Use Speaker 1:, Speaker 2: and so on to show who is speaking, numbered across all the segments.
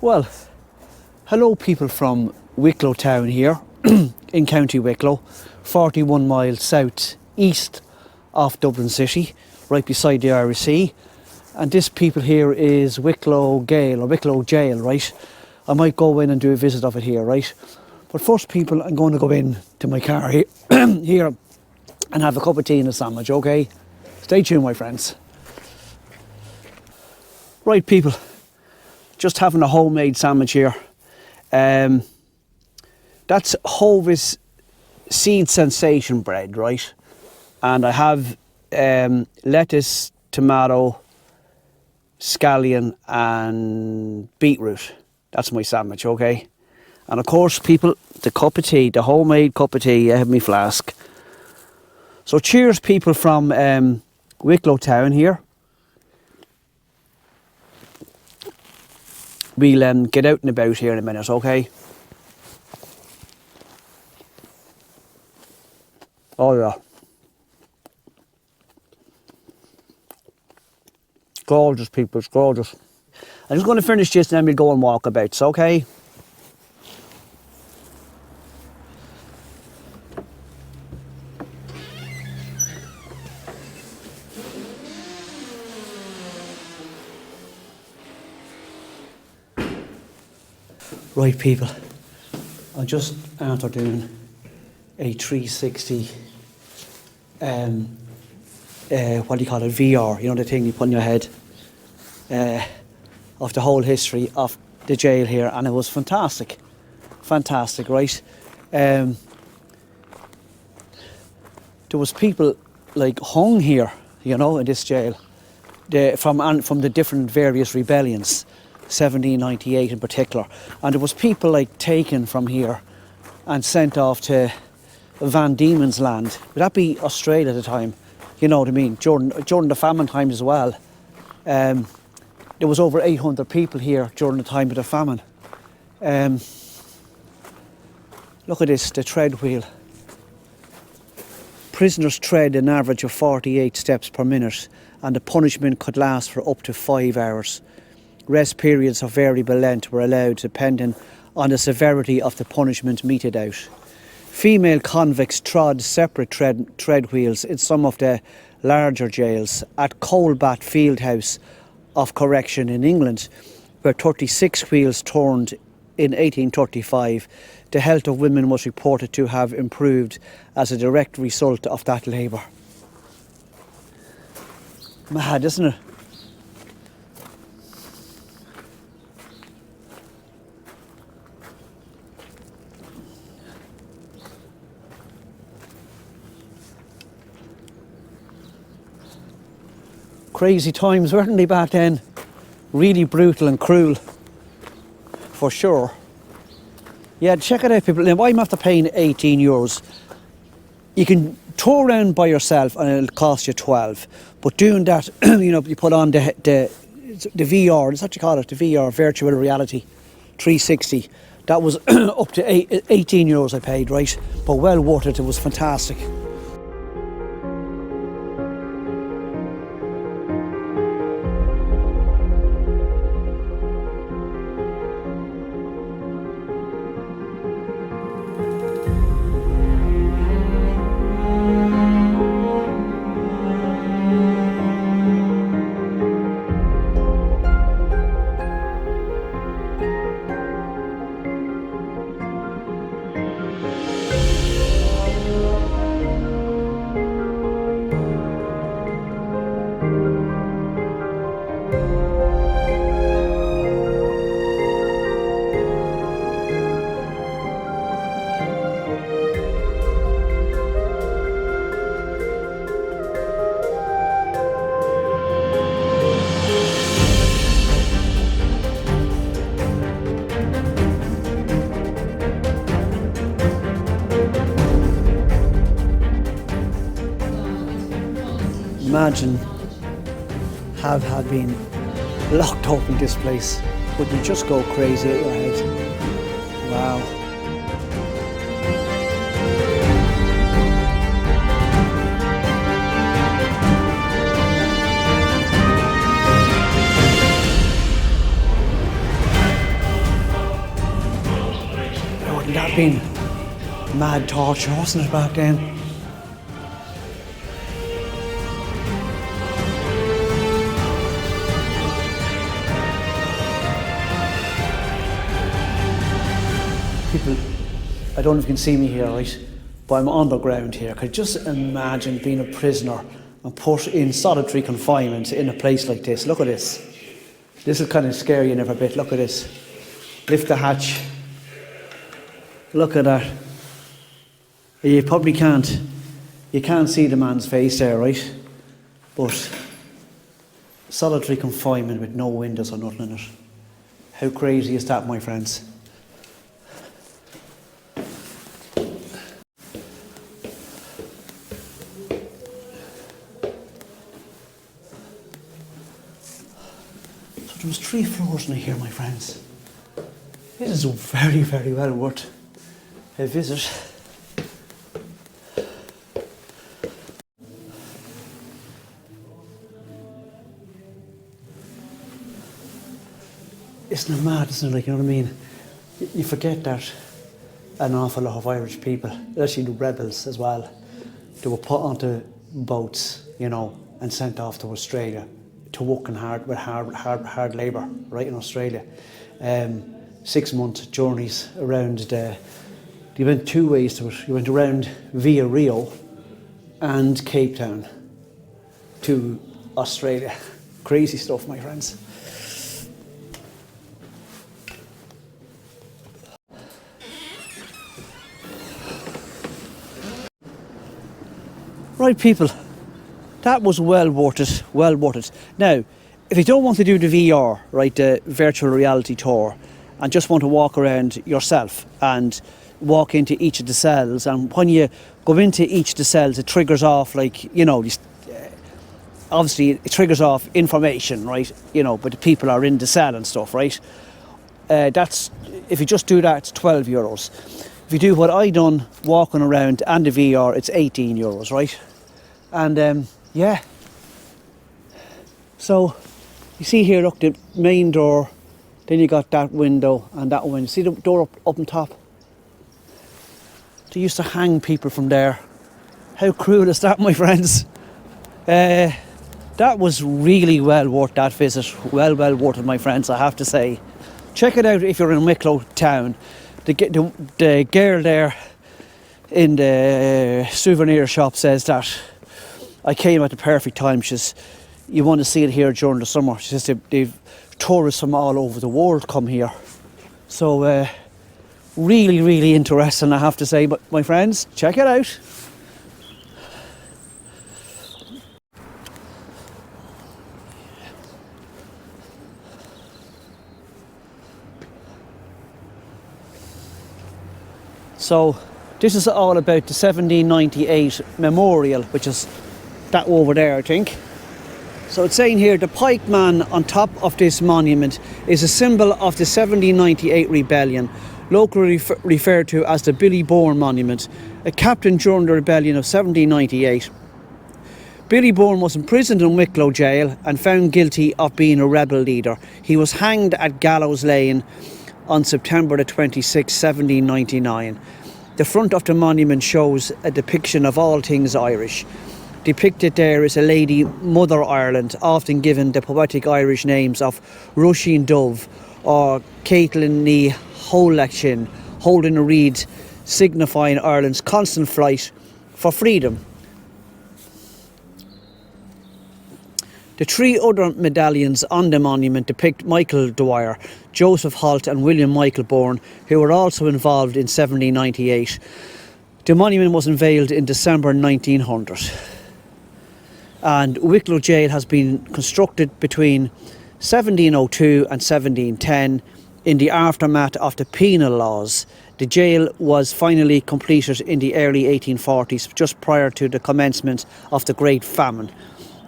Speaker 1: Well, hello people from Wicklow Town here in County Wicklow, 41 miles south east of Dublin City, right beside the Irish Sea. And this people here is Wicklow Gaol or Wicklow Jail, right? I might go in and do a visit of it here, right? But first people, I'm going to go in to my car here, here and have a cup of tea and a sandwich, okay? Stay tuned, my friends. Right people, just having a homemade sandwich here. That's Hovis seed sensation bread, right? And I have lettuce, tomato, scallion and beetroot. That's my sandwich, okay? And of course, people, the cup of tea, the homemade cup of tea, I have my flask. So cheers, people from Wicklow Town here. We'll get out and about here in a minute, okay? Oh yeah. Gorgeous, people, it's gorgeous. I'm just going to finish this and then we'll go and walk about, okay? Right people, I'm just after doing a 360, what do you call it, VR, you know the thing you put in your head, of the whole history of the jail here, and it was fantastic, right? There was people like hung here, you know, in this jail, from the different various rebellions. 1798 in particular, and there was people like taken from here and sent off to Van Diemen's Land. Would that be Australia at the time? You know what I mean? During the famine times as well. There was over 800 people here during the time of the famine. Look at this, the tread wheel. Prisoners tread an average of 48 steps per minute, and the punishment could last for up to 5 hours. Rest periods of variable length were allowed depending on the severity of the punishment meted out. Female convicts trod separate tread wheels in some of the larger jails. At Coalbat Fieldhouse of Correction in England, where 36 wheels turned in 1835, the health of women was reported to have improved as a direct result of that labour. Mad, isn't it? Crazy times, weren't they, back then? Really brutal and cruel, for sure. Yeah, check it out, people. Now, I'm after paying €18. You can tour around by yourself and it'll cost you 12. But doing that, you know, you put on the VR, that's what you call it, the VR, virtual reality, 360. That was up to €18 I paid, right? But well worth it, it was fantastic. Imagine had been locked up in this place. Would you just go crazy at your head? Wow. been mad torture, wasn't it, back then? People, I don't know if you can see me here, right? But I'm underground here. Could you just imagine being a prisoner and put in solitary confinement in a place like this? Look at this. This is kind of scary in every bit. Look at this. Lift the hatch. Look at that. You probably can't. You can't see the man's face there, right? But solitary confinement with no windows or nothing in it. How crazy is that, my friends? There was 3 floors in here, my friends. This is very, very well worth a visit. Isn't it mad, isn't it? Like, you know what I mean? You forget that an awful lot of Irish people, especially the rebels as well, they were put onto boats, you know, and sent off to Australia to work in hard labour, right, in Australia. 6-month journeys around you went 2 ways to it. You went around via Rio and Cape Town to Australia. Crazy stuff, my friends. Right, people, that was well worth it, well worth it. Now, if you don't want to do the VR, right, the virtual reality tour, and just want to walk around yourself and walk into each of the cells, and when you go into each of the cells, it triggers off, like, you know, obviously it triggers off information, right, you know, but the people are in the cell and stuff, right? That's, if you just do that, it's €12. If you do what I done, walking around and the VR, it's €18, right? And yeah, so you see here, look, the main door, then you got that window and that window. See the door up on top? They used to hang people from there. How cruel is that, my friends? That was really well worth that visit. Well worth it, my friends, I have to say. Check it out if you're in Wicklow Town. The girl there in the souvenir shop says that I came at the perfect time. She says, you want to see it here during the summer. She says they've tourists from all over the world come here. So really interesting, I have to say. But my friends, check it out. So this is all about the 1798 memorial, which is that over there, I think. So it's saying here, the pikeman on top of this monument is a symbol of the 1798 rebellion, locally referred to as the Billy Bourne Monument, a captain during the rebellion of 1798. Billy Bourne was imprisoned in Wicklow Jail and found guilty of being a rebel leader. He was hanged at Gallows Lane on September the 26th, 1799. The front of the monument shows a depiction of all things Irish. Depicted there is a lady, Mother Ireland, often given the poetic Irish names of Rusheen Dove or Caitlin Ní Holachin, holding a reed signifying Ireland's constant fight for freedom. The 3 other medallions on the monument depict Michael Dwyer, Joseph Holt and William Michael Bourne, who were also involved in 1798. The monument was unveiled in December 1900. And Wicklow Jail has been constructed between 1702 and 1710 in the aftermath of the penal laws. The jail was finally completed in the early 1840s, just prior to the commencement of the Great Famine.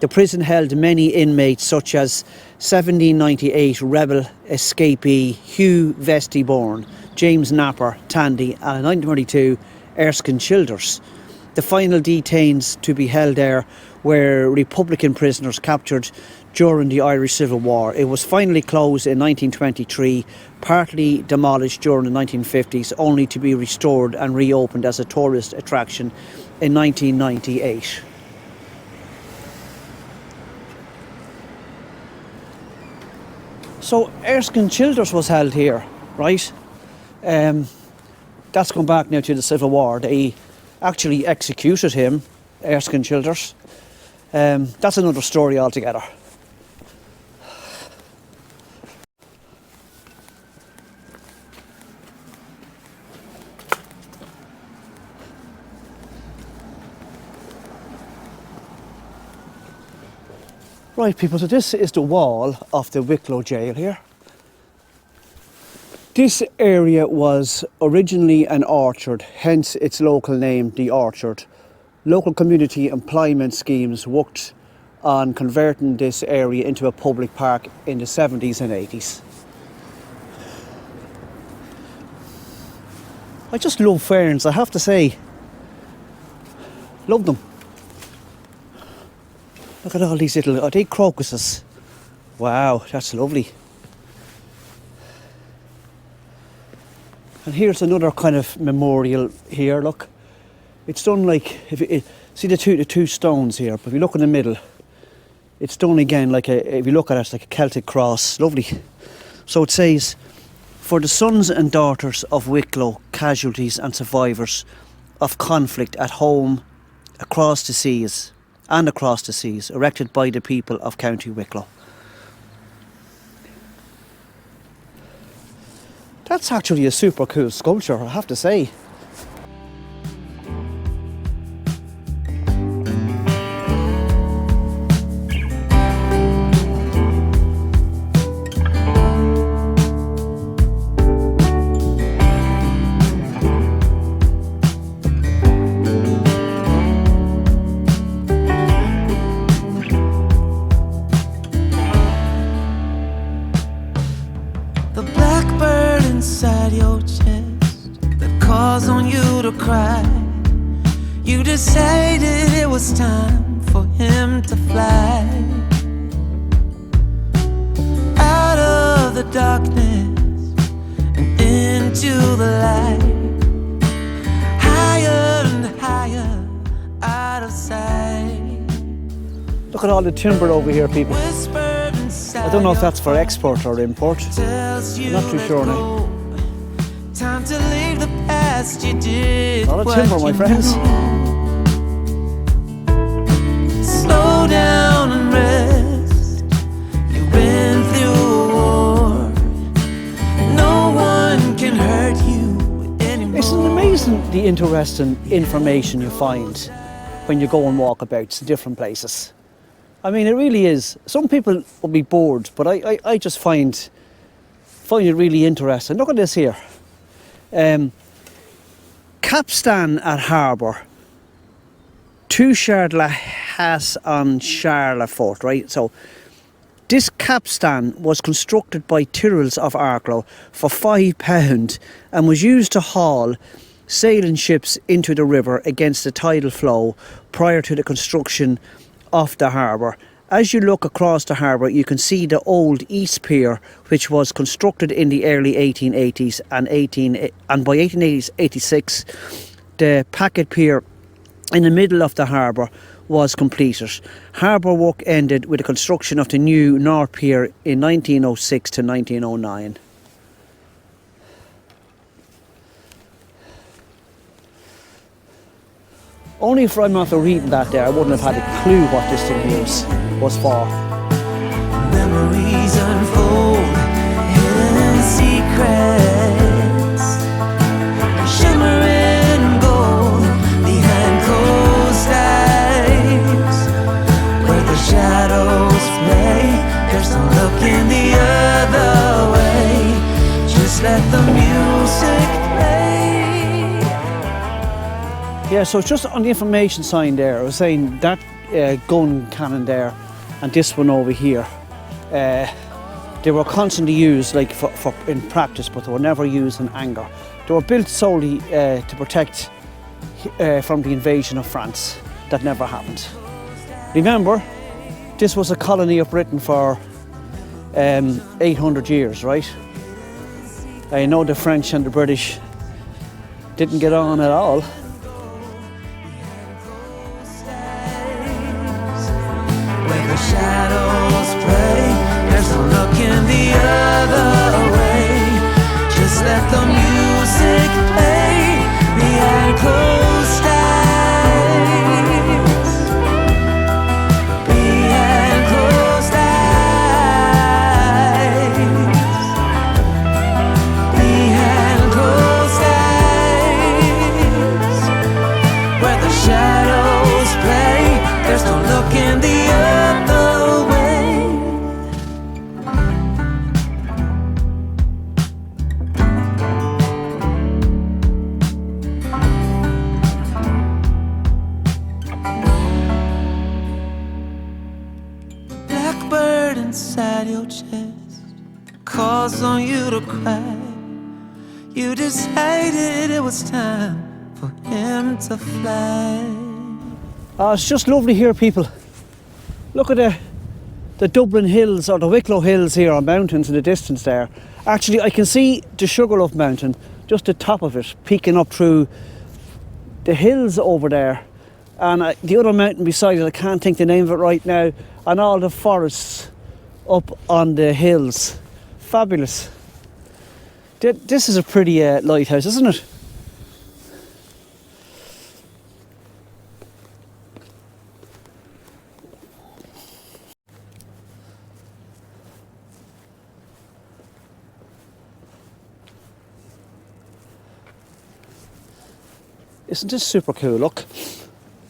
Speaker 1: The prison held many inmates such as 1798 rebel escapee Hugh Vesty Bourne, James Napper Tandy and 1922 Erskine Childers. The final detains to be held there were Republican prisoners captured during the Irish Civil War. It was finally closed in 1923, partly demolished during the 1950s, only to be restored and reopened as a tourist attraction in 1998. So Erskine Childers was held here, right? That's gone back now to the Civil War. They actually executed him, Erskine Childers. That's another story altogether. Right, people, so this is the wall of the Wicklow jail here. This area was originally an orchard, hence its local name, the Orchard. Local community employment schemes worked on converting this area into a public park in the 70s and 80s. I just love ferns, I have to say. Love them. Look at all these little, are they crocuses? Wow, that's lovely. And here's another kind of memorial here, look. It's done like, see the two stones here, but if you look in the middle, it's done again like if you look at it, it's like a Celtic cross, lovely. So it says, for the sons and daughters of Wicklow, casualties and survivors of conflict at home, across the seas, erected by the people of County Wicklow. That's actually a super cool sculpture, I have to say.
Speaker 2: Inside your chest that calls on you to cry. You decided it was time for him to fly out of the darkness and into the light, higher and higher out of sight.
Speaker 1: Look at all the timber over here, people. I don't know if that's for export or import. I'm not too sure now.
Speaker 2: Time to leave the past, you did.
Speaker 1: A lot of timber, my friends.
Speaker 2: Slow down and rest. You've been through a war. No one can hurt you anymore.
Speaker 1: Isn't it amazing the interesting information you find when you go and walk about to different places? I mean, it really is. Some people will be bored, but I just find it really interesting. Look at this here. Capstan at harbour. Tushard la has on Charlefort, right? So this capstan was constructed by Tyrrells of Arklow for £5 and was used to haul sailing ships into the river against the tidal flow prior to the construction of the harbour. As you look across the harbour, you can see the old East Pier, which was constructed in the early 1880s and by 1886, the Packet Pier in the middle of the harbour was completed. Harbour work ended with the construction of the new North Pier in 1906 to 1909. Only if I'm after reading that there, I wouldn't have had a clue what this thing was for.
Speaker 2: Memories unfold, hidden secrets, shimmering gold behind closed eyes, where the shadows play. There's no looking the other way. Just let the music play.
Speaker 1: Yeah, so just on the information sign there, I was saying that gun cannon there and this one over here, they were constantly used like for in practice, but they were never used in anger. They were built solely to protect from the invasion of France. That never happened. Remember, this was a colony of Britain for 800 years, right? I know the French and the British didn't get on at all.
Speaker 2: Where the shadows play, there's no looking the other way. Just let the music play behind closed eyes. Behind closed eyes. Behind closed eyes. Where the shadows play, there's no looking the other way. Blackbird inside your chest calls on you to cry. You decided it was time for him to fly.
Speaker 1: Oh, it's just lovely here, people. Look at the Dublin Hills, or the Wicklow Hills here, or mountains in the distance there. Actually, I can see the Sugarloaf Mountain, just the top of it, peeking up through the hills over there. And the other mountain beside it, I can't think the name of it right now, and all the forests up on the hills. Fabulous. This is a pretty lighthouse, isn't it? Isn't this super cool? Look,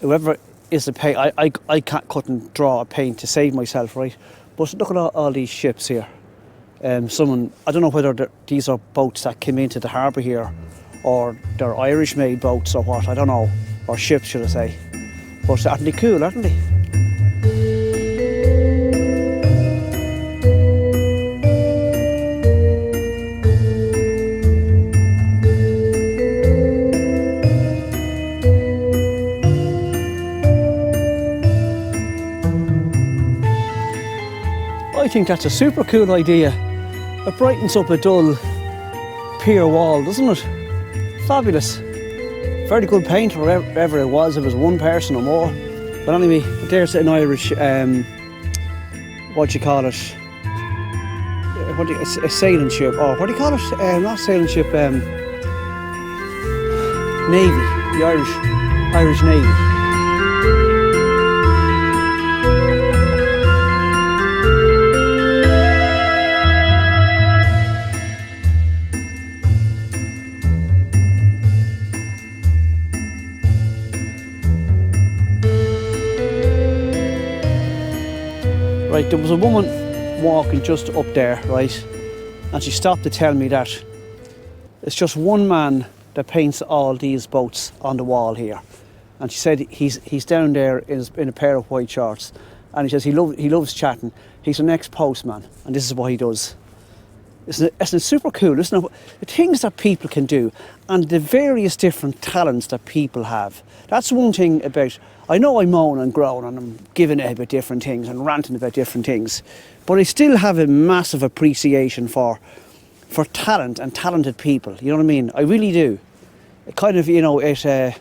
Speaker 1: whoever is the paint, I couldn't draw a paint to save myself, right? But look at all these ships here. Someone, I don't know whether these are boats that came into the harbour here, or they're Irish-made boats or what, I don't know, or ships, should I say. But aren't they cool, aren't they? I think that's a super cool idea. It brightens up a dull pier wall, doesn't it? Fabulous. Very good paint, or whatever it was, if it was one person or more. But anyway, there's an Irish, what do you call it? A sailing ship, or what do you call it? Not sailing ship, Navy, the Irish Navy. Right, there was a woman walking just up there, right, and she stopped to tell me that it's just one man that paints all these boats on the wall here, and she said he's down there in a pair of white shorts, and he says he loves chatting. He's an ex-postman, and this is what he does. Isn't it super cool? Isn't it? The things that people can do, and the various different talents that people have. That's one thing about. I know I moan and groan and I'm giving it about different things and ranting about different things, but I still have a massive appreciation for talent and talented people. You know what I mean? I really do. It kind of, it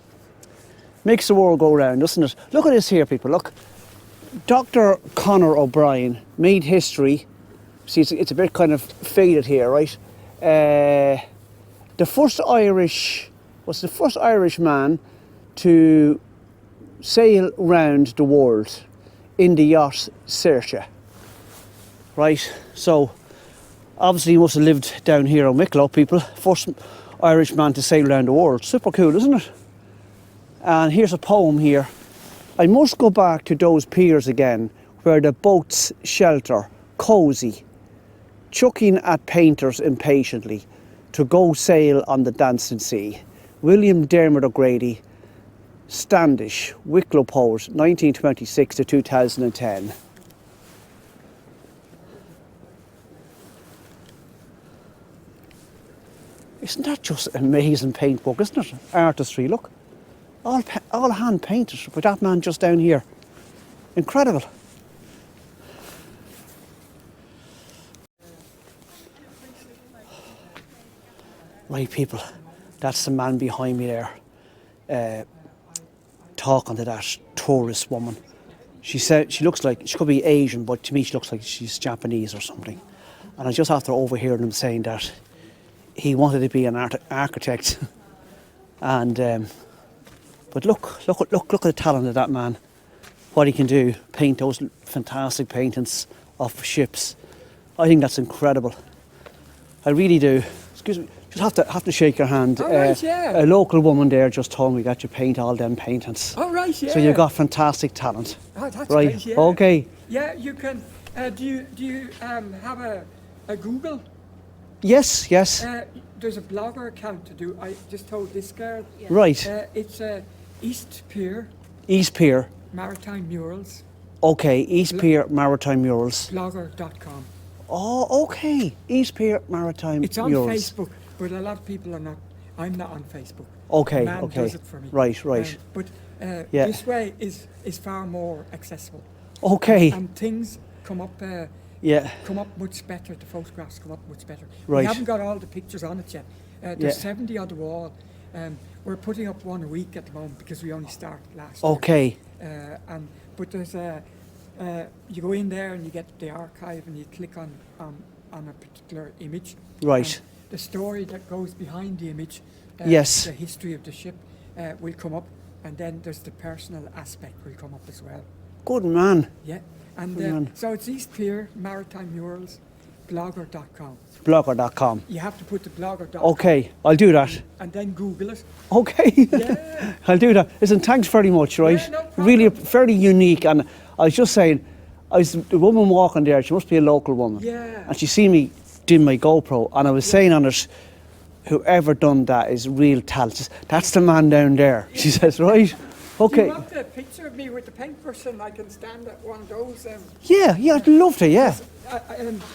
Speaker 1: makes the world go round, doesn't it? Look at this here, people. Look, Dr. Conor O'Brien made history. See, it's a bit kind of faded here, right? The first Irish man to sail round the world in the yacht Searcher, right? So obviously he must have lived down here in Wicklow, people. First Irish man to sail around the world. Super cool, isn't it? And here's a poem here. I must go back to those piers again, where the boats shelter, cosy, chucking at painters impatiently, to go sail on the dancing sea. William Dermot O'Grady, Standish, Wicklow poet, 1926 to 2010. Isn't that just an amazing paint book, isn't it? Artistry, look. all hand painted by that man just down here. Incredible. Right, people, that's the man behind me there, talking to that tourist woman. She said she looks like, she could be Asian, but to me she looks like she's Japanese or something. And I just after overhearing him saying that he wanted to be an architect, and but look at the talent of that man. What he can do, paint those fantastic paintings of ships. I think that's incredible. I really do. Excuse me. Just have to shake your hand.
Speaker 3: Oh, right, yeah.
Speaker 1: A local woman there just told me that you paint all them paintings.
Speaker 3: Oh, right, yeah.
Speaker 1: So you've got fantastic talent.
Speaker 3: Oh, that's
Speaker 1: right.
Speaker 3: Great, yeah.
Speaker 1: Okay.
Speaker 3: Yeah, you can. Do you have a Google?
Speaker 1: Yes.
Speaker 3: There's a blogger account to do. I just told this girl.
Speaker 1: Yeah. Right.
Speaker 3: It's East Pier.
Speaker 1: East Pier.
Speaker 3: Maritime Murals.
Speaker 1: Okay. East Pier Maritime Murals.
Speaker 3: Blogger.com.
Speaker 1: Oh, okay. East Pier Maritime
Speaker 3: It's on
Speaker 1: Murals.
Speaker 3: Facebook, but a lot of people are not. I'm not on Facebook.
Speaker 1: Okay.
Speaker 3: A man does it for me.
Speaker 1: Right.
Speaker 3: But
Speaker 1: yeah.
Speaker 3: this way is far more accessible.
Speaker 1: Okay.
Speaker 3: And things come up. Come up much better. The photographs come up much better.
Speaker 1: Right.
Speaker 3: We haven't got all the pictures on it yet. There's 70 on the wall. We're putting up one a week at the moment because we only started last year.
Speaker 1: Okay.
Speaker 3: But there's you go in there and you get the archive and you click on a particular image.
Speaker 1: Right.
Speaker 3: And the story that goes behind the image.
Speaker 1: Yes.
Speaker 3: The history of the ship will come up, and then there's the personal aspect will come up as well.
Speaker 1: Good man.
Speaker 3: Yeah. And so it's East Pier Maritime Murals, blogger.com.
Speaker 1: Blogger.com.
Speaker 3: You have to put the blogger.com.
Speaker 1: Okay, I'll do that.
Speaker 3: And then Google it.
Speaker 1: Okay.
Speaker 3: Yeah.
Speaker 1: I'll do that. Listen, thanks very much, right?
Speaker 3: Yeah, no problem.
Speaker 1: Really very unique. And I was just saying, the woman walking there, she must be a local woman.
Speaker 3: Yeah.
Speaker 1: And she seen me doing my GoPro, and I was saying on it, whoever done that is real talent. That's the man down there, she says, right? Okay.
Speaker 3: Do you want a picture of me with the paintbrush and I can stand at one of those?
Speaker 1: Yeah, I'd love to, yeah.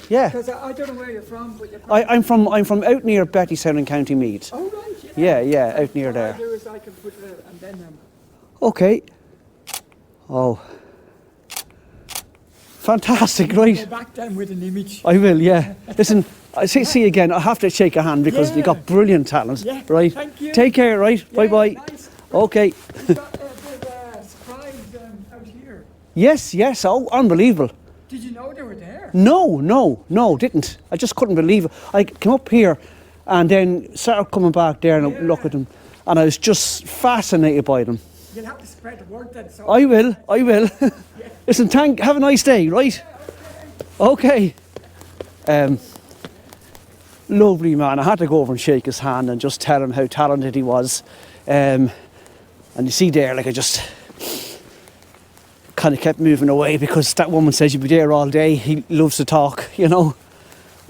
Speaker 1: Yeah.
Speaker 3: Because I don't know where you're from, but you're
Speaker 1: I'm from out near Bettystown in County Meath.
Speaker 3: Oh, right, yeah.
Speaker 1: Yeah, out near
Speaker 3: what
Speaker 1: there.
Speaker 3: I do is I can put it, and then...
Speaker 1: Okay. Oh. Fantastic, right?
Speaker 3: Go back then with an image.
Speaker 1: I will, yeah. Listen, I see you again. I have to shake your hand because you got brilliant talent,
Speaker 3: Yeah,
Speaker 1: right?
Speaker 3: thank you.
Speaker 1: Take care, right?
Speaker 3: Yeah,
Speaker 1: Bye-bye.
Speaker 3: nice.
Speaker 1: Okay.
Speaker 3: You got a big surprise out here.
Speaker 1: Yes. Oh, unbelievable.
Speaker 3: Did you know they were there?
Speaker 1: No, didn't. I just couldn't believe it. I came up here and then started coming back there and look at them, and I was just fascinated by them.
Speaker 3: You'll have to spread the word then. So
Speaker 1: I will. Listen, have a nice day, right? Okay. Lovely man. I had to go over and shake his hand and just tell him how talented he was. And you see there, like I just kind of kept moving away because that woman says you'll be there all day. He loves to talk, you know.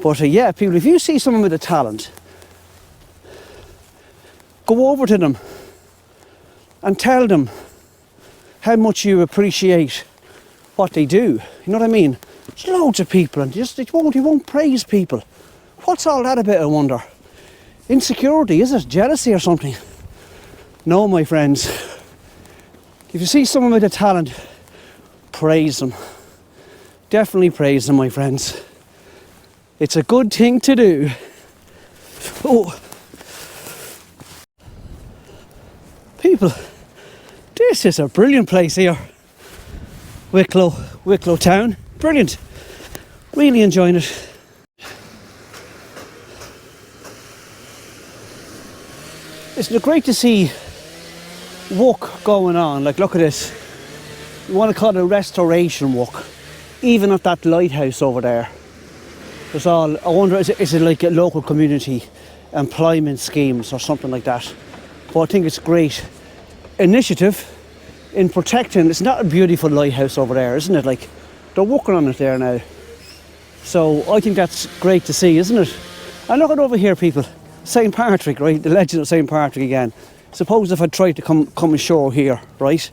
Speaker 1: But yeah, people, if you see someone with a talent, go over to them and tell them how much you appreciate what they do. You know what I mean? There's loads of people and they won't praise people. What's all that about, I wonder? Insecurity, is it? Jealousy or something? No, my friends. If you see someone with a talent, praise them. Definitely praise them, my friends. It's a good thing to do. Oh. People, this is a brilliant place here. Wicklow Town. Brilliant. Really enjoying it. It's great to see work going on. Like, look at this. You want to call it a restoration work. Even at that lighthouse over there. There's all, I wonder, is it like a local community employment schemes or something like that? But I think it's a great initiative in protecting. It's not a beautiful lighthouse over there, isn't it? Like, they're working on it there now. So I think that's great to see, isn't it? And look at over here, people. St. Patrick, right? The legend of St. Patrick again. Suppose if I tried to come ashore here, right?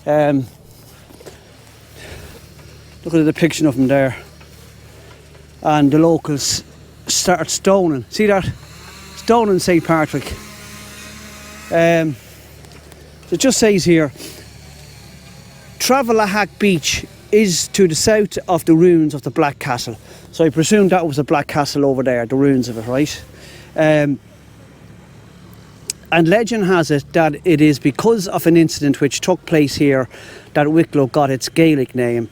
Speaker 1: Look at the depiction of him there. And the locals started stoning. See that? Stoning St. Patrick. There's It just says here, Travelahak Beach is to the south of the ruins of the Black Castle. So I presume that was the Black Castle over there, the ruins of it, right? And legend has it that it is because of an incident which took place here that Wicklow got its Gaelic name,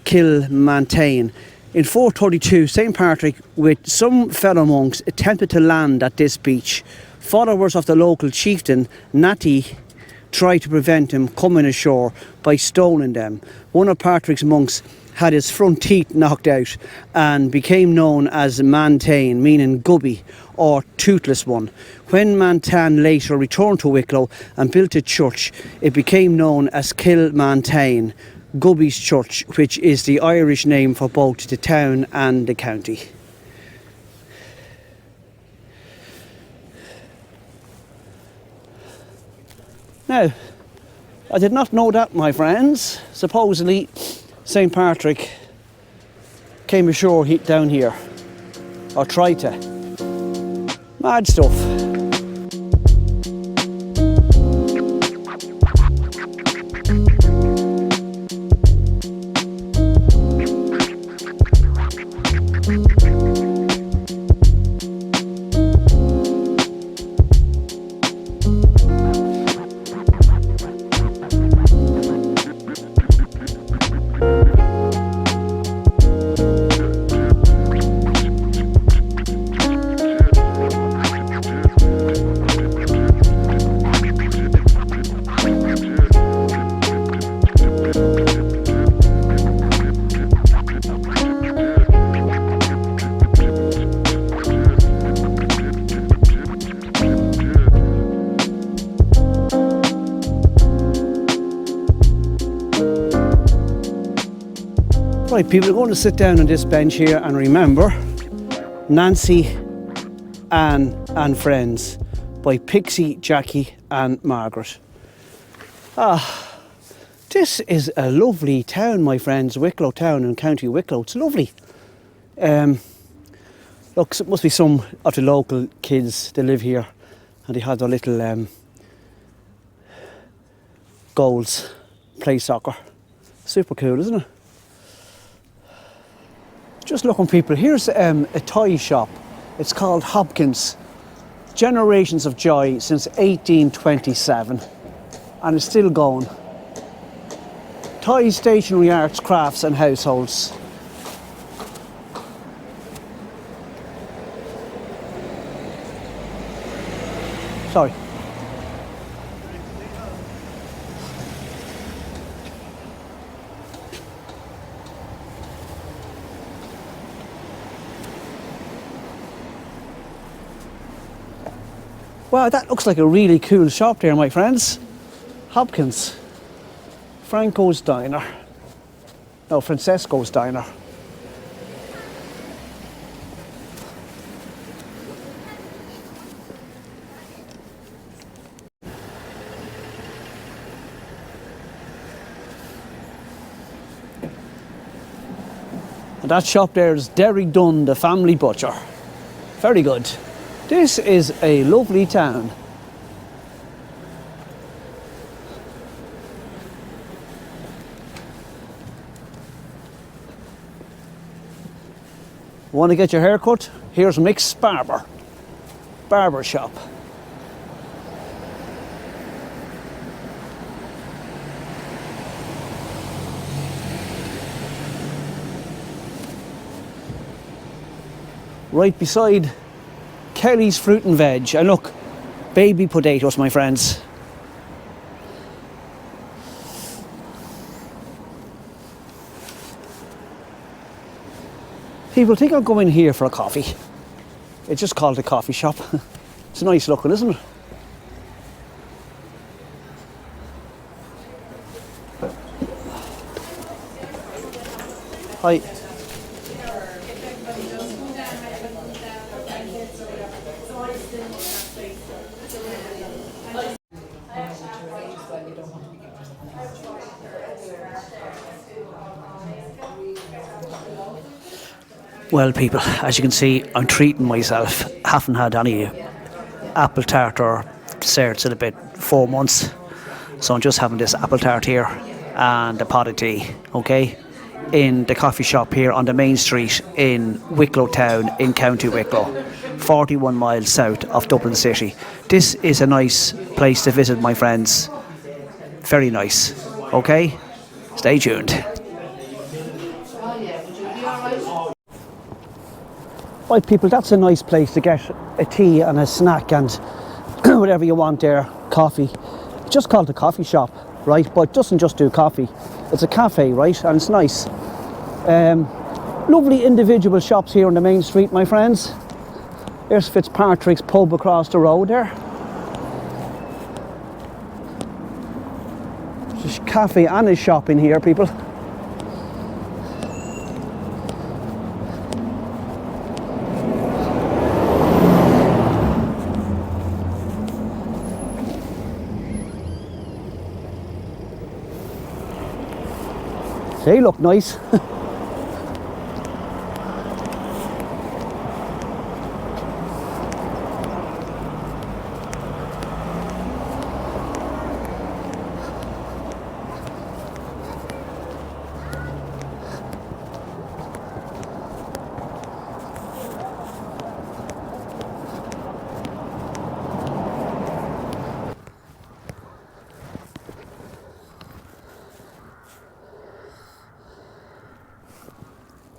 Speaker 1: Kilmantain. In 432, St. Patrick, with some fellow monks, attempted to land at this beach. Followers of the local chieftain, Natty, tried to prevent him coming ashore by stoning them. One of Patrick's monks had his front teeth knocked out and became known as Mantain, meaning gubby or toothless one. When Mantain later returned to Wicklow and built a church, it became known as Kilmantain, Gubby's Church, which is the Irish name for both the town and the county. Now, I did not know that, my friends. Supposedly, St. Patrick came ashore down here, or tried to. Mad stuff. Right, people are going to sit down on this bench here and remember Nancy, Anne and Friends by Pixie, Jackie and Margaret. This is a lovely town, my friends, Wicklow Town in County Wicklow. It's lovely. Look, it must be some of the local kids that live here and they have their little goals, play soccer. Super cool, isn't it? Just looking, people, here's a toy shop. It's called Hopkins. Generations of joy since 1827 and it's still going. Toys, stationery, arts, crafts and households. Sorry. Wow, that looks like a really cool shop there, my friends. Hopkins. Franco's Diner. No, Francesco's Diner. And that shop there is Derry Dunn, the family butcher. Very good. This is a lovely town. Want to get your hair cut? Here's Mick's Barber shop. Right beside Kelly's Fruit and Veg. And look, baby potatoes, my friends. People think I'll go in here for a coffee. It's just called a coffee shop. It's nice looking, isn't it? Hi. Well, people, as you can see, I'm treating myself. Haven't had any apple tart or desserts in about 4 months. So I'm just having this apple tart here and a pot of tea, okay, in the coffee shop here on the main street in Wicklow Town in County Wicklow, 41 miles south of Dublin City. This is a nice place to visit, my friends. Very nice, okay? Stay tuned. Right, people, that's a nice place to get a tea and a snack and whatever you want there, coffee. It's just called a coffee shop, right? But it doesn't just do coffee. It's a cafe, right? And it's nice. Lovely individual shops here on the main street, my friends. There's Fitzpatrick's pub across the road there. There's a cafe and a shop in here, people. They look nice.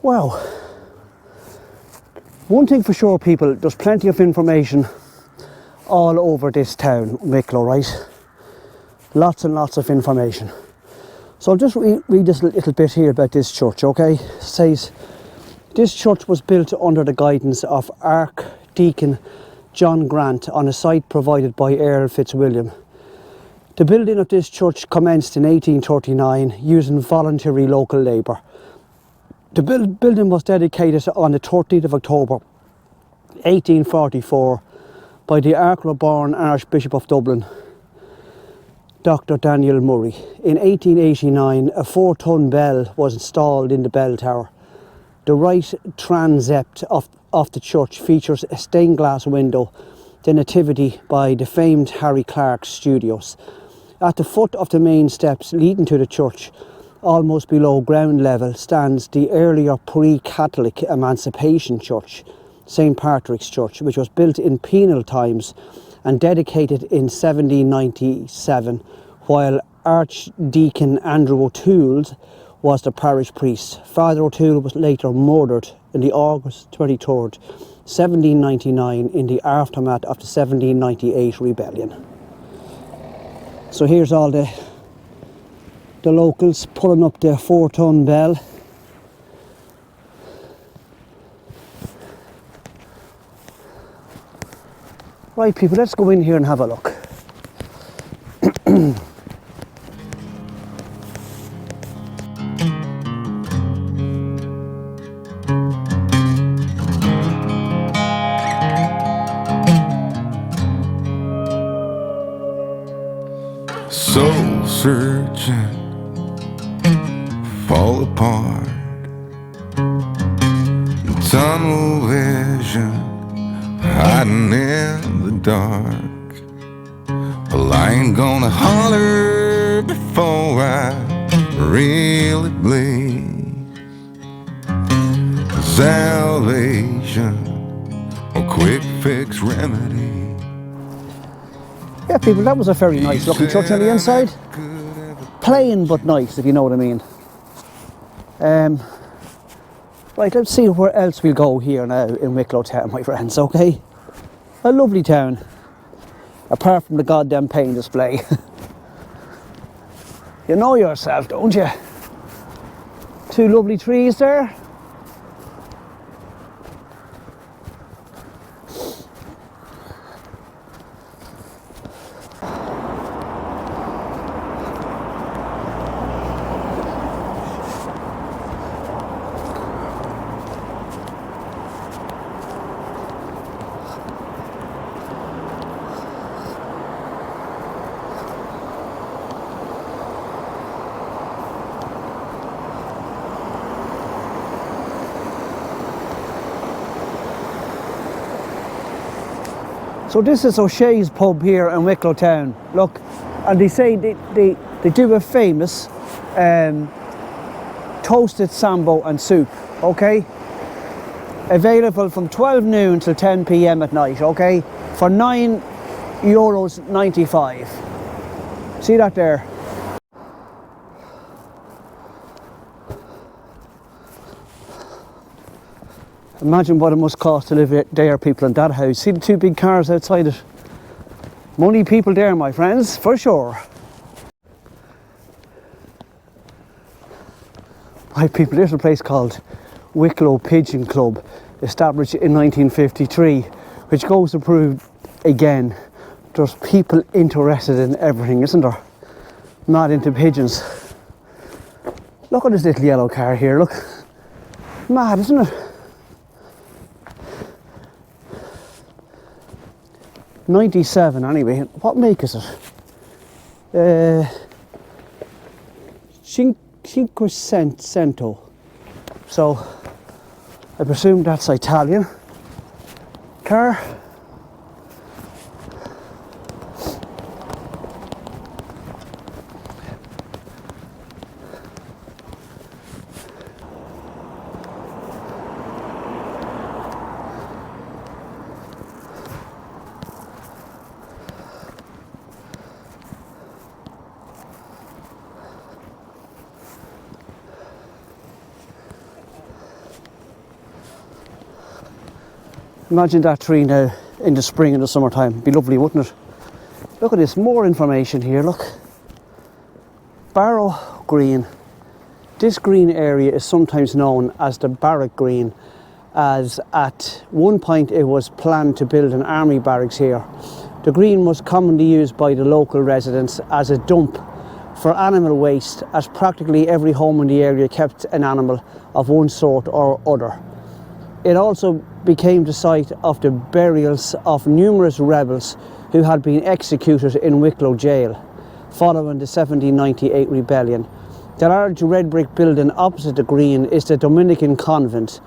Speaker 1: Wow. One thing for sure, people, there's plenty of information all over this town, Wicklow, right? Lots and lots of information. So I'll just read this little bit here about this church, okay? It says, this church was built under the guidance of Archdeacon John Grant on a site provided by Earl Fitzwilliam. The building of this church commenced in 1839 using voluntary local labour. The building was dedicated on the 13th of October 1844 by the Archbishop Archbishop of Dublin, Dr. Daniel Murray. In 1889, a 4-ton bell was installed in the bell tower. The right transept of the church features a stained glass window, the Nativity by the famed Harry Clark's studios. At the foot of the main steps leading to the church, almost below ground level, stands the earlier pre-Catholic Emancipation Church, St. Patrick's Church, which was built in penal times and dedicated in 1797, while Archdeacon Andrew O'Toole was the parish priest. Father O'Toole was later murdered on the August 23rd, 1799, in the aftermath of the 1798 rebellion. So here's all the locals pulling up their 4-ton bell. Right, people, let's go in here and have a look.
Speaker 4: Soul searching, fall apart, tunnel vision, hiding in the dark. Well, I ain't gonna holler before I really bleed. Salvation, a quick fix remedy.
Speaker 1: Yeah, people, that was a very nice looking church on the inside. Plain but nice, if you know what I mean. Right, let's see where else we'll go here now in Wicklow Town, my friends, okay? A lovely town, apart from the goddamn paint display. You know yourself, don't you? 2 lovely trees there. So this is O'Shea's pub here in Wicklow Town. Look, And they say they do a famous toasted sambo and soup, okay? Available from 12 noon till 10 p.m. at night, okay? For €9.95. See that there? Imagine what it must cost to live there, people, in that house. See the two big cars outside it? Money people there, my friends, for sure. Right, people, there's a place called Wicklow Pigeon Club, established in 1953, which goes to prove, again, there's people interested in everything, isn't there? Mad into pigeons. Look at this little yellow car here, look. Mad, isn't it? 97 anyway. What make is it? Cinquecento. So I presume that's Italian car. Imagine that tree now in the spring and the summertime. It'd be lovely, wouldn't it? Look at this, more information here, look. Barrow Green. This green area is sometimes known as the Barrow Green, as at one point it was planned to build an army barracks here. The green was commonly used by the local residents as a dump for animal waste, as practically every home in the area kept an animal of one sort or other. It also became the site of the burials of numerous rebels who had been executed in Wicklow Jail following the 1798 rebellion. The large red brick building opposite the green is the Dominican convent.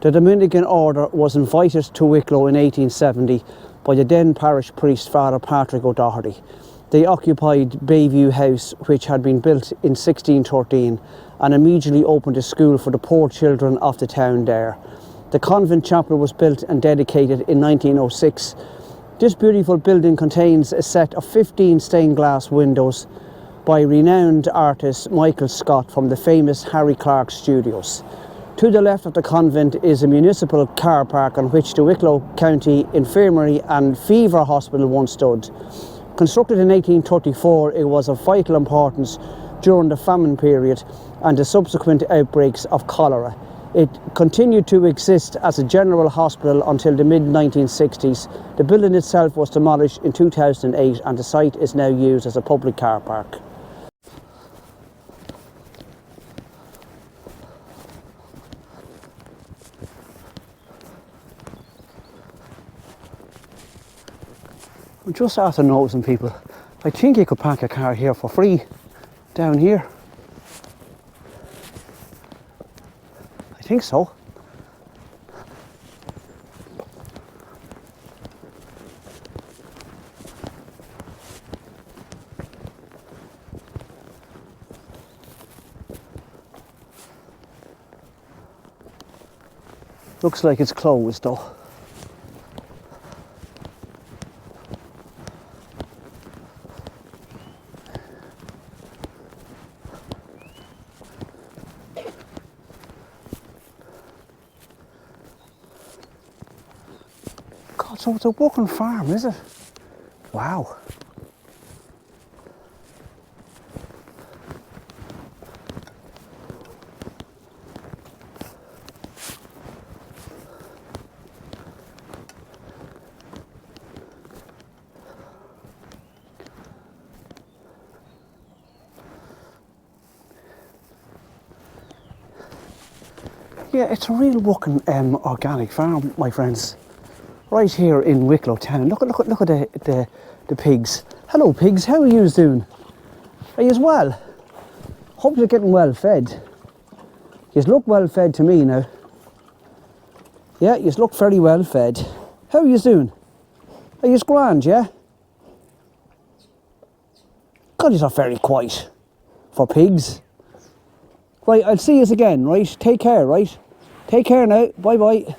Speaker 1: The Dominican order was invited to Wicklow in 1870 by the then parish priest Father Patrick O'Doherty. They occupied Bayview House, which had been built in 1613, and immediately opened a school for the poor children of the town there. The convent chapel was built and dedicated in 1906. This beautiful building contains a set of 15 stained glass windows by renowned artist Michael Scott from the famous Harry Clark Studios. To the left of the convent is a municipal car park on which the Wicklow County Infirmary and Fever Hospital once stood. Constructed in 1834, it was of vital importance during the famine period and the subsequent outbreaks of cholera. It continued to exist as a general hospital until the mid-1960s. The building itself was demolished in 2008 and the site is now used as a public car park. I'm just after noticing, people, I think you could park a car here for free, down here. I think so. Looks like it's closed though. So it's a walking farm, is it? Wow. Yeah, it's a real walking organic farm, my friends. Right here in Wicklow Town. Look at the pigs. Hello pigs, how are you doing? Are you well? Hope you're getting well fed. You look well fed to me now. Yeah, you look very well fed. How are you doing? Are you grand, yeah? God, he's not very quiet for pigs. Right, I'll see you again, right? Take care, right? Take care now. Bye-bye.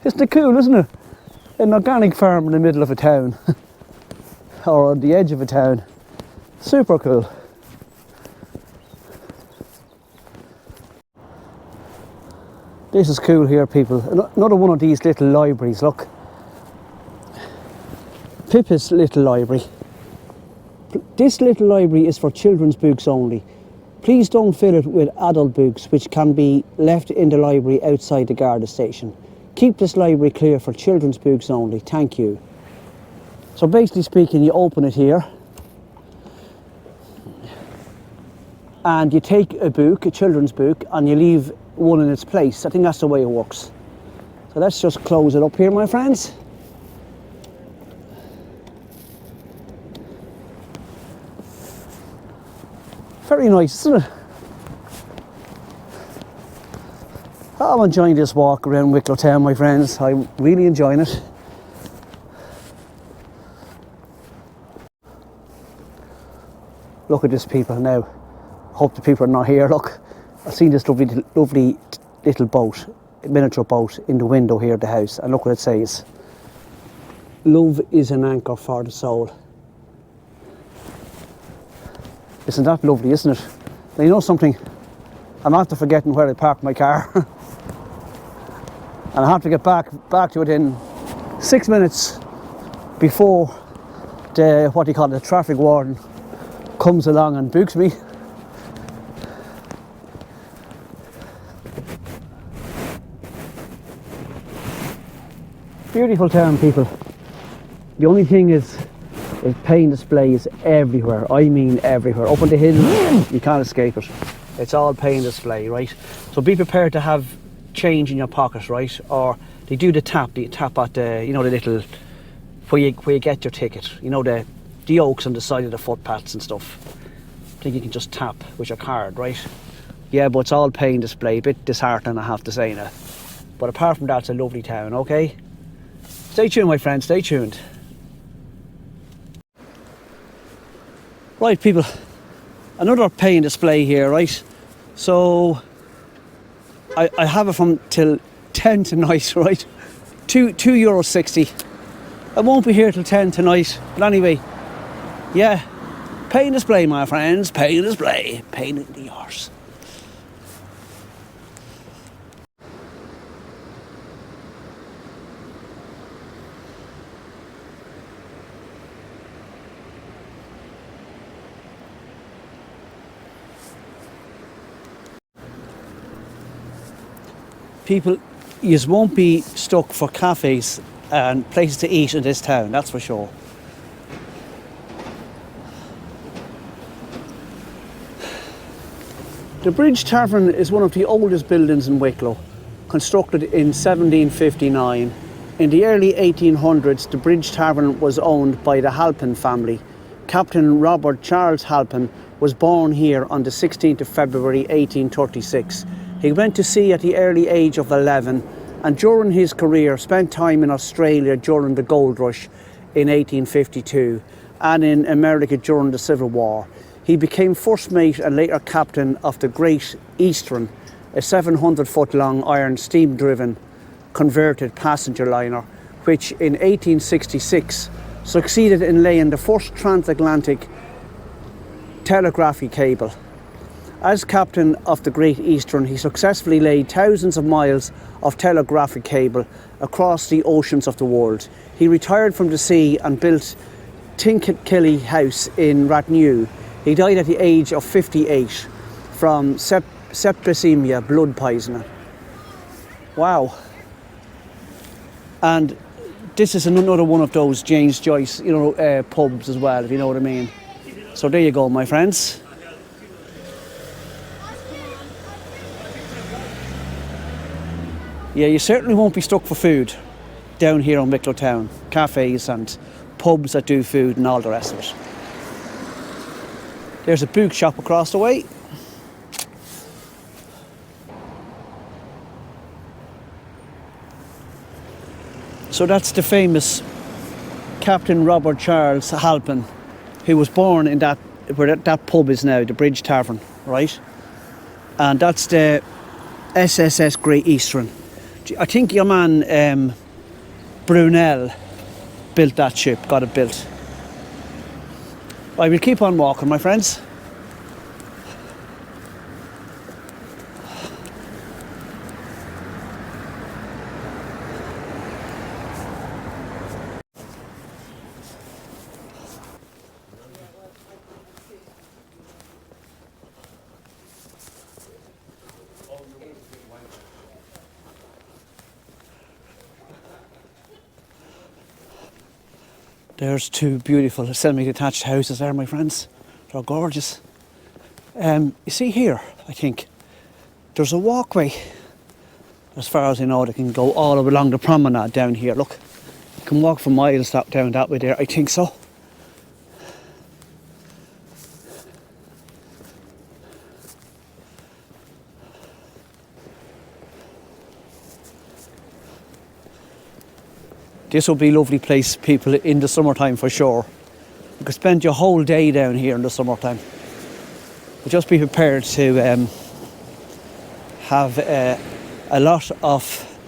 Speaker 1: Isn't it cool, isn't it? An organic farm in the middle of a town. Or on the edge of a town. Super cool. This is cool here, people. Another one of these little libraries, look. Pippa's little library. This little library is for children's books only. Please don't fill it with adult books which can be left in the library outside the Garda station. Keep this library clear for children's books only. Thank you. So basically speaking, you open it here and you take a book, a children's book, and you leave one in its place. I think that's the way it works. So let's just close it up here, my friends. Very nice, isn't it? I'm enjoying this walk around Wicklow Town, my friends. I'm really enjoying it. Look at this, people, now. Hope the people are not here. Look, I've seen this lovely little boat, miniature boat, in the window here at the house. And look what it says. Love is an anchor for the soul. Isn't that lovely, isn't it? Now, you know something? I'm after forgetting where I parked my car. And I have to get back to it in 6 minutes before the traffic warden comes along and books me. Beautiful town, people. The only thing is paint displays everywhere. I mean everywhere. Up on the hill, you can't escape it. It's all paint display, right? So be prepared to have change in your pocket, right? Or they do the tap at the, you know, the little where you get your ticket, you know, the oaks on the side of the footpaths and stuff. I think you can just tap with your card, right? Yeah, but it's all paint display. A bit disheartening, I have to say now. But apart from that, it's a lovely town. Okay, stay tuned, my friends, stay tuned. Right, people, another paint display here, right? So I have it from till 10 tonight, right? €2.60. I won't be here till 10 tonight, but anyway, yeah, paint display, my friends, paint display, paint in the arse. People, you won't be stuck for cafes and places to eat in this town, that's for sure. The Bridge Tavern is one of the oldest buildings in Wicklow, constructed in 1759. In the early 1800s, the Bridge Tavern was owned by the Halpin family. Captain Robert Charles Halpin was born here on the 16th of February 1836. He went to sea at the early age of 11 and during his career spent time in Australia during the gold rush in 1852 and in America during the Civil War. He became first mate and later captain of the Great Eastern, a 700-foot long iron steam-driven converted passenger liner, which in 1866 succeeded in laying the first transatlantic telegraphy cable. As captain of the Great Eastern, he successfully laid thousands of miles of telegraphic cable across the oceans of the world. He retired from the sea and built Tinkerkilly House in Rathnew. He died at the age of 58 from septicemia, blood poisoning. Wow. And this is another one of those James Joyce, you know, pubs as well, if you know what I mean. So there you go, my friends. Yeah, you certainly won't be stuck for food down here in Wicklow Town. Cafes and pubs that do food and all the rest of it. There's a book shop across the way. So that's the famous Captain Robert Charles Halpin, who was born in that, where that pub is now, the Bridge Tavern, right? And that's the SSS Great Eastern. I think your man Brunel built that ship, got it built. I will keep on walking, my friends. There's two beautiful semi-detached houses there, my friends. They're gorgeous. You see here, I think, there's a walkway. As far as I know, they can go all along the promenade down here. Look, you can walk for miles down that way there, I think so. This will be a lovely place, people, in the summertime for sure. You could spend your whole day down here in the summertime. But just be prepared to have a lot of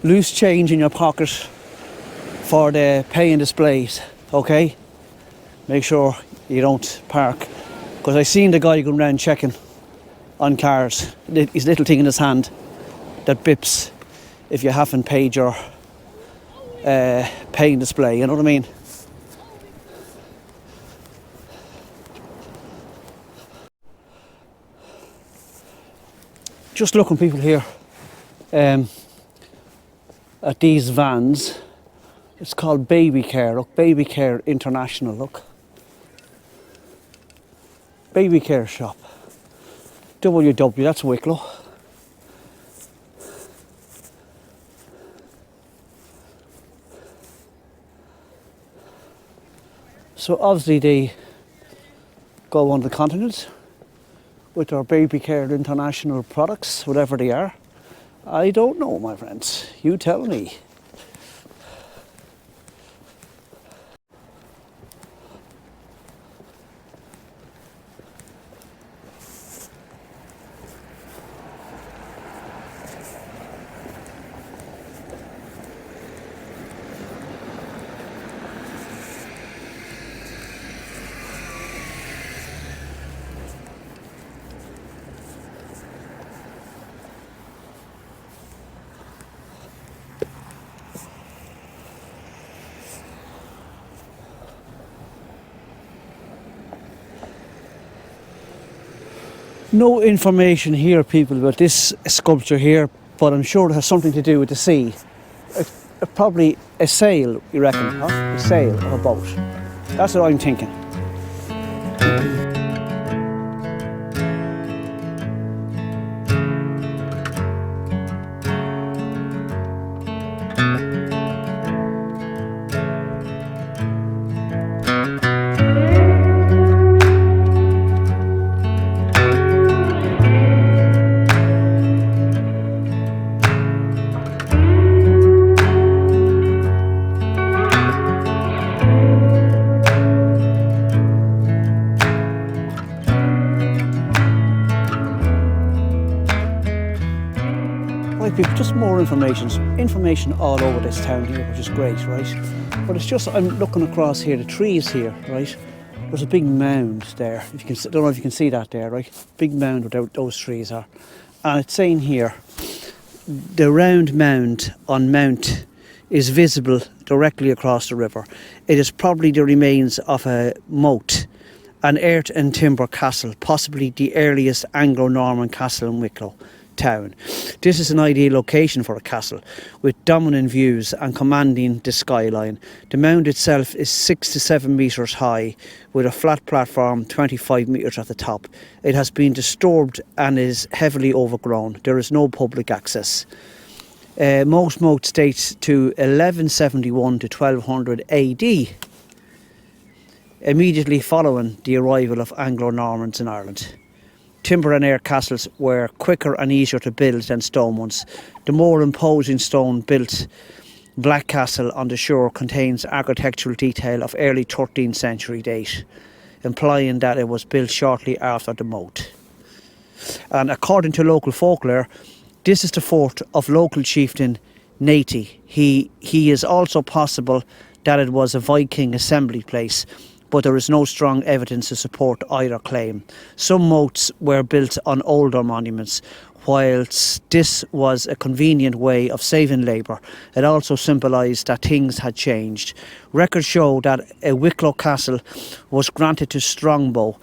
Speaker 1: loose change in your pocket for the pay and displays, okay? Make sure you don't park. Because I seen the guy going around checking on cars, his little thing in his hand that bips if you haven't paid your pay and display, you know what I mean? Just looking, people, here at these vans. It's called Baby Care. Look, Baby Care International. Look, Baby Care shop. WW. That's Wicklow. So obviously they go on the continent with their Baby Care International products, whatever they are. I don't know, my friends. You tell me. No information here, people, about this sculpture here, but I'm sure it has something to do with the sea. Probably a sail, you reckon, huh? A sail or a boat. That's what I'm thinking. People, just more information all over this town here, which is great, right? But it's just, I'm looking across here, the trees here, right? There's a big mound there. If you can, don't know if you can see that there, right? Big mound where those trees are. And it's saying here, the round mound on Mount is visible directly across the river. It is probably the remains of a moat, an earth and timber castle, possibly the earliest Anglo-Norman castle in Wicklow Town. This is an ideal location for a castle with dominant views and commanding the skyline. The mound itself is 6 to 7 metres high with a flat platform 25 metres at the top. It has been disturbed and is heavily overgrown. There is no public access. Most moats date to 1171 to 1200 AD, immediately following the arrival of Anglo-Normans in Ireland. Timber and earth castles were quicker and easier to build than stone ones. The more imposing stone built Black Castle on the shore contains architectural detail of early 13th century date, implying that it was built shortly after the moat. And according to local folklore, this is the fort of local chieftain Nati. He is also possible that it was a Viking assembly place, but there is no strong evidence to support either claim. Some moats were built on older monuments. Whilst this was a convenient way of saving labour, it also symbolised that things had changed. Records show that a Wicklow castle was granted to Strongbow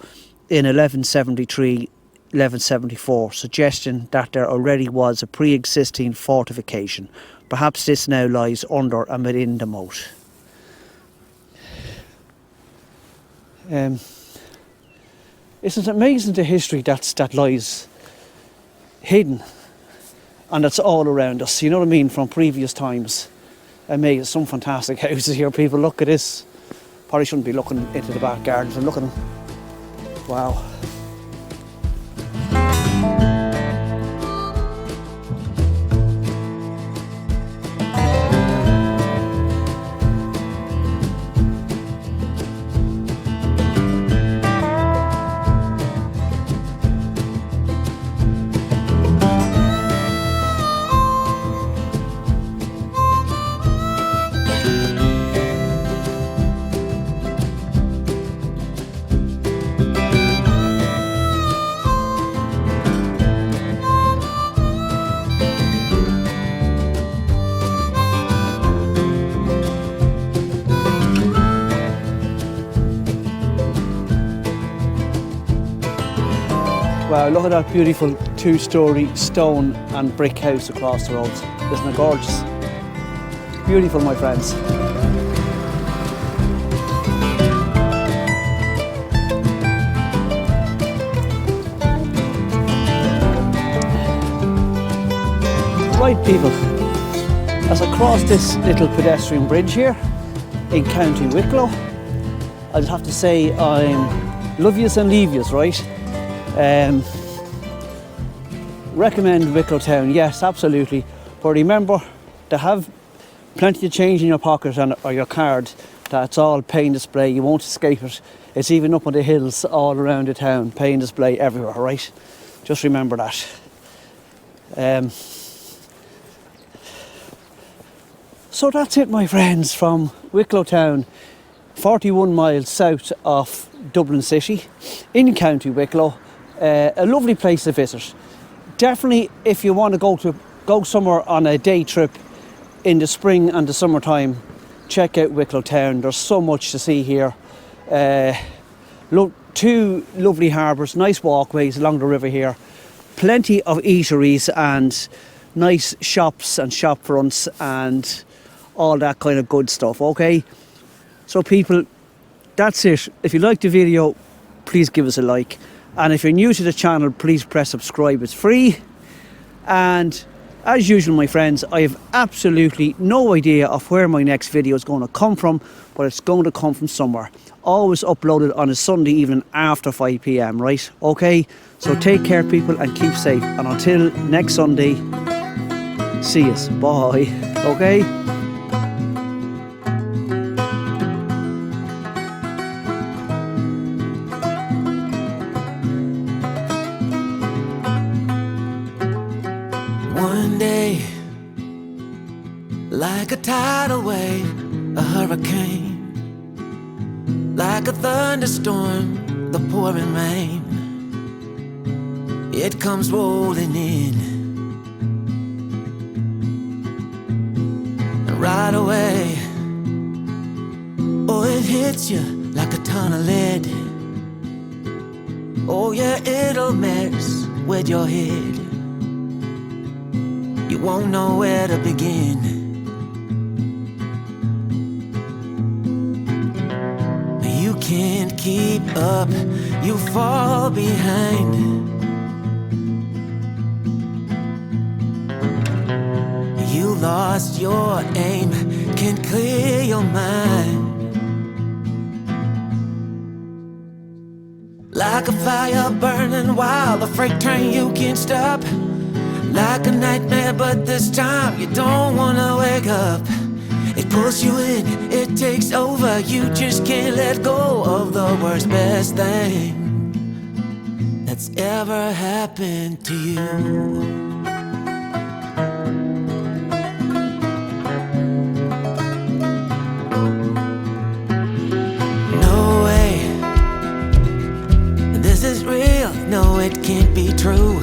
Speaker 1: in 1174, suggesting that there already was a pre-existing fortification. Perhaps this now lies under and within the moat. Isn't it amazing the history that lies hidden and that's all around us, you know what I mean, from previous times. Amazing, some fantastic houses here, people. Look at this. Probably shouldn't be looking into the back gardens and look at them. Wow. Wow, look at that beautiful two-storey stone and brick house across the road. Isn't it gorgeous? Beautiful, my friends. Right, people, as I cross this little pedestrian bridge here in County Wicklow, I just have to say I'm love yous and leave yous, right? Recommend Wicklow Town, yes, absolutely. But remember to have plenty of change in your pocket or your card. That's all pay and display. You won't escape it. It's even up on the hills all around the town. Pay and display everywhere, right? Just remember that. So that's it, my friends, from Wicklow Town, 41 miles south of Dublin City in County Wicklow. A lovely place to visit. Definitely, if you want to go somewhere on a day trip in the spring and the summertime, check out Wicklow Town. There's so much to see here. Two lovely harbours, nice walkways along the river here, plenty of eateries and nice shops and shop fronts and all that kind of good stuff, okay? So people, that's it. If you liked the video, please give us a like. And if you're new to the channel, please press subscribe. It's free. And as usual, my friends, I have absolutely no idea of where my next video is going to come from, but it's going to come from somewhere. Always uploaded on a Sunday evening after 5 p.m, right? Okay? So take care, people, and keep safe. And until next Sunday, see yous. Bye. Okay?
Speaker 2: One day, like a tidal wave, a hurricane, like a thunderstorm, the pouring rain, it comes rolling in, and right away, oh, it hits you like a ton of lead. Oh yeah, it'll mess with your head. You won't know where to begin. You can't keep up, you fall behind. You lost your aim, can't clear your mind. Like a fire burning wild, a freight train you can't stop. Like a nightmare, but this time you don't wanna wake up. It pulls you in, it takes over. You just can't let go of the worst, best thing that's ever happened to you. No way, this is real. No, it can't be true.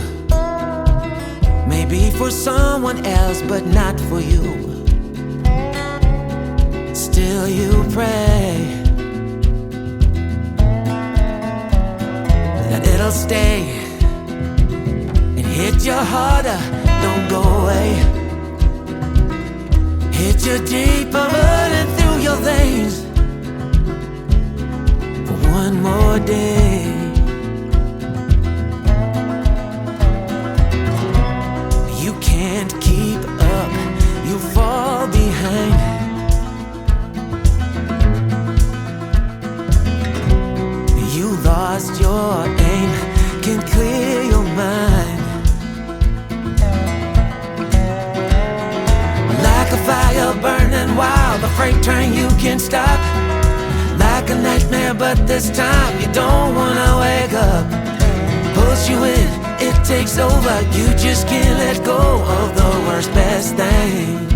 Speaker 2: Maybe for someone else, but not for you. Still you pray that it'll stay and hit you harder, don't go away. Hit you deeper, running through your veins for one more day. You can't keep up, you fall behind. You lost your aim, can clear your mind. Like a fire burning wild, a freight train you can't stop. Like a nightmare, but this time you don't wanna wake up. Pulls you in, it takes over. You just can't let go of the worst, best thing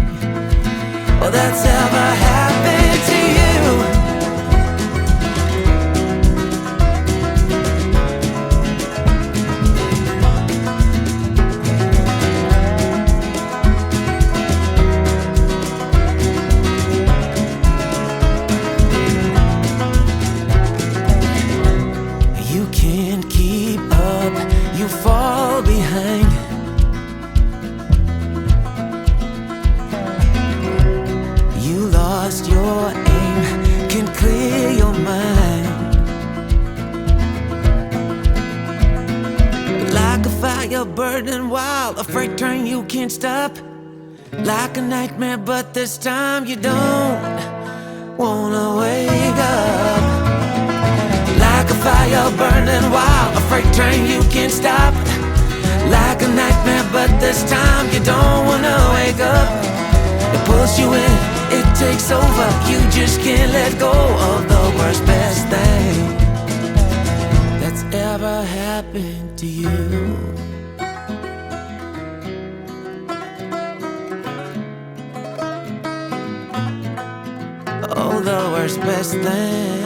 Speaker 2: that's ever happened to you. Fall behind. You lost your aim, can clear your mind. Like a fire burning wild, a freight train you can't stop. Like a nightmare, but this time you don't wanna wake up. Like a fire burning wild, a freight train you can't stop. Like a nightmare, but this time you don't wanna wake up. It pulls you in, it takes over. You just can't let go of the worst, best thing that's ever happened to you. Oh, the worst, best thing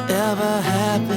Speaker 2: ever happened.